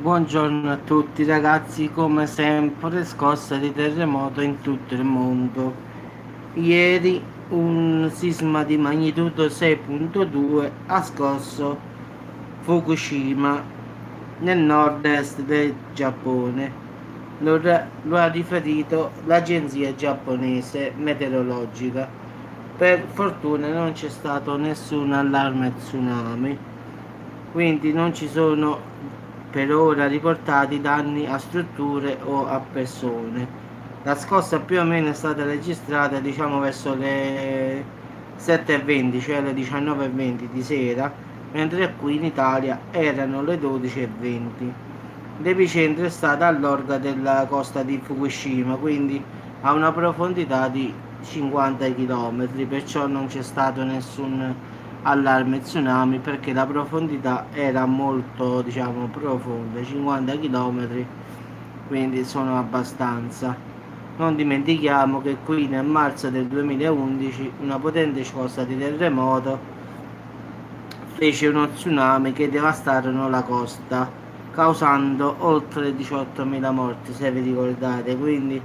Buongiorno a tutti ragazzi, come sempre scossa di terremoto in tutto il mondo. Ieri un sisma di magnitudo 6.2 ha scosso Fukushima nel nord-est del Giappone. Lo ha riferito l'agenzia giapponese meteorologica. Per fortuna non c'è stato nessun allarme tsunami, quindi non ci sono per ora riportati danni a strutture o a persone. La scossa più o meno è stata registrata diciamo verso le 7:20, cioè le 19:20 di sera, mentre qui in Italia erano le 12:20. L'epicentro è stato all'orga della costa di Fukushima, quindi a una profondità di 50 km, perciò non c'è stato nessun allarme tsunami perché la profondità era molto, diciamo, profonda, 50 km, quindi sono abbastanza. Non dimentichiamo che qui nel marzo del 2011 una potente scossa di terremoto fece uno tsunami che devastarono la costa, causando oltre 18.000 morti, se vi ricordate. Quindi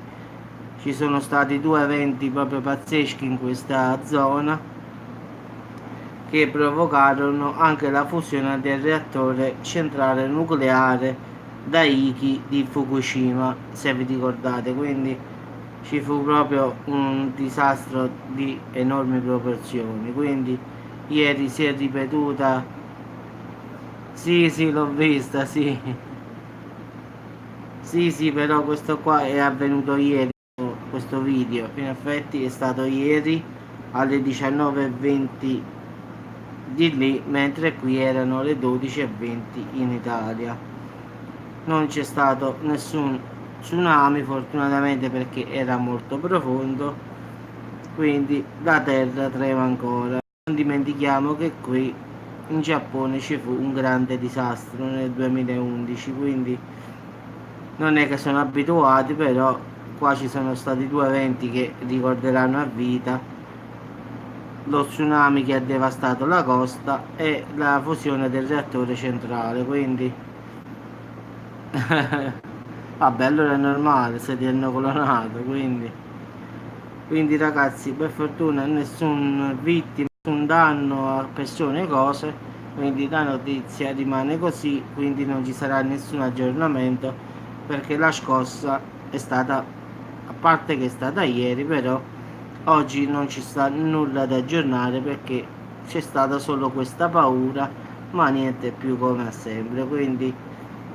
ci sono stati due eventi proprio pazzeschi in questa zona che provocarono anche la fusione del reattore centrale nucleare Daiki di Fukushima, se vi ricordate. Quindi ci fu proprio un disastro di enormi proporzioni. Quindi ieri si è ripetuta. Sì, sì, l'ho vista, sì. Sì, sì, però questo qua è avvenuto ieri, questo video. In effetti è stato ieri alle 19:20 di lì, mentre qui erano le 12:20 in Italia. Non c'è stato nessun tsunami, fortunatamente, perché era molto profondo, quindi la terra trema ancora. Non dimentichiamo che qui in Giappone ci fu un grande disastro nel 2011, quindi non è che sono abituati, però qua ci sono stati due eventi che ricorderanno a vita: lo tsunami che ha devastato la costa e la fusione del reattore centrale. Quindi vabbè, allora è normale se ti hanno clonato. Quindi ragazzi, per fortuna nessun vittima, nessun danno a persone e cose, quindi la notizia rimane così, quindi non ci sarà nessun aggiornamento perché la scossa è stata, a parte che è stata ieri, però oggi non ci sta nulla da aggiornare perché c'è stata solo questa paura, ma niente più come sempre. Quindi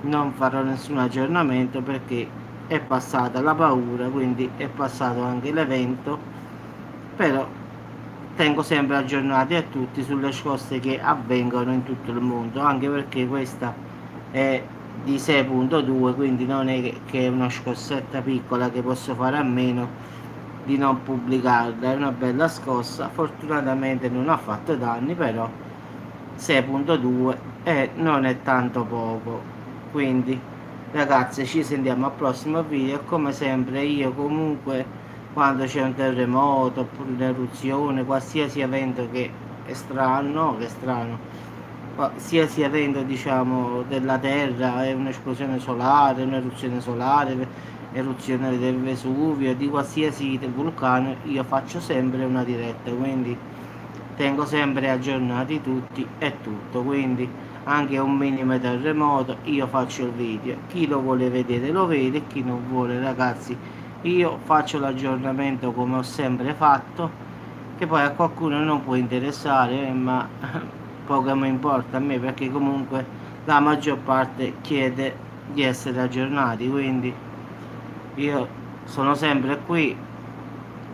non farò nessun aggiornamento perché è passata la paura, quindi è passato anche l'evento, però tengo sempre aggiornati a tutti sulle scosse che avvengono in tutto il mondo, anche perché questa è di 6.2, quindi non è che è una scossetta piccola che posso fare a meno di non pubblicarla. È una bella scossa, fortunatamente non ha fatto danni, però 6.2 non è tanto poco. Quindi ragazzi, ci sentiamo al prossimo video. Come sempre io comunque quando c'è un terremoto oppure un'eruzione, qualsiasi evento che è strano, che è strano, qualsiasi evento diciamo della terra, è un'esplosione solare, un'eruzione solare, eruzione del Vesuvio, di qualsiasi vulcano, io faccio sempre una diretta, quindi tengo sempre aggiornati tutti e tutto. Quindi anche un minimo terremoto io faccio il video, chi lo vuole vedere lo vede, chi non vuole ragazzi io faccio l'aggiornamento come ho sempre fatto, che poi a qualcuno non può interessare, ma poco mi importa a me perché comunque la maggior parte chiede di essere aggiornati. Quindi io sono sempre qui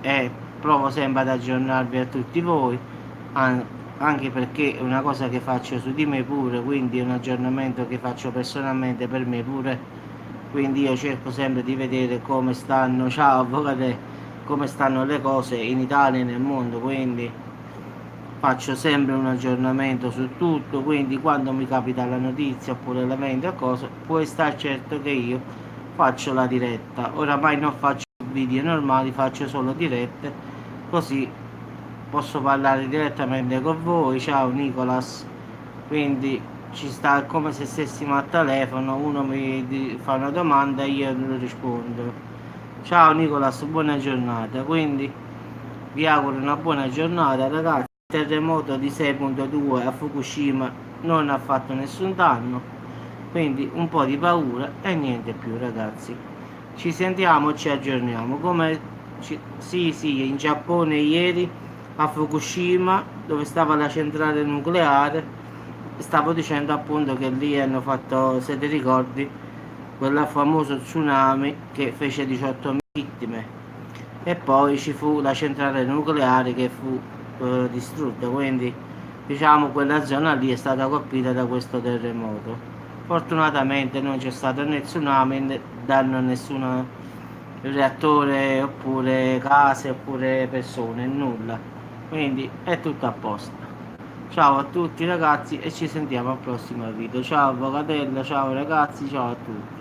e provo sempre ad aggiornarvi a tutti voi, anche perché è una cosa che faccio su di me pure, quindi è un aggiornamento che faccio personalmente per me pure. Quindi io cerco sempre di vedere come stanno, ciao avvocate, come stanno le cose in Italia e nel mondo, quindi faccio sempre un aggiornamento su tutto. Quindi quando mi capita la notizia oppure l'evento o cosa, puoi star certo che io faccio la diretta. Oramai non faccio video normali, faccio solo dirette, così posso parlare direttamente con voi. Ciao Nicolas. Quindi ci sta come se stessimo al telefono, uno fa una domanda e io non rispondo. Ciao Nicolas, buona giornata. Quindi vi auguro una buona giornata ragazzi. Il terremoto di 6.2 a Fukushima non ha fatto nessun danno, quindi un po' di paura e niente più ragazzi. Ci sentiamo, ci aggiorniamo. Sì, in Giappone ieri a Fukushima, dove stava la centrale nucleare, stavo dicendo appunto che lì hanno fatto, se ti ricordi, quel famoso tsunami che fece 18.000 vittime e poi ci fu la centrale nucleare che fu distrutta, quindi diciamo quella zona lì è stata colpita da questo terremoto. Fortunatamente non c'è stato né tsunami né danno a nessun reattore oppure case oppure persone, nulla, quindi è tutto a posto. Ciao a tutti ragazzi e ci sentiamo al prossimo video. Ciao Avvocatella, ciao ragazzi, ciao a tutti.